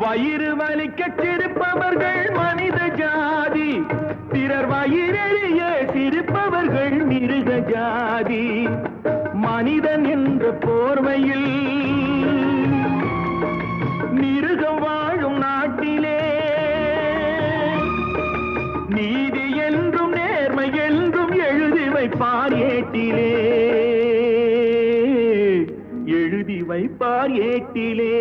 வயிறு வலிக்க சிரிப்பவர்கள் மனித ஜாதி, பிறர் வயிறெறிய சிரிப்பவர்கள் மிருக ஜாதி. மனிதன் என்ற போர்வையில் மிருகம் வாழும் நாட்டிலே நீதி என்றும் நேர்மை என்றும் எழுதி வைப்பார் ஏட்டிலே, எழுதி வைப்பார் ஏட்டிலே.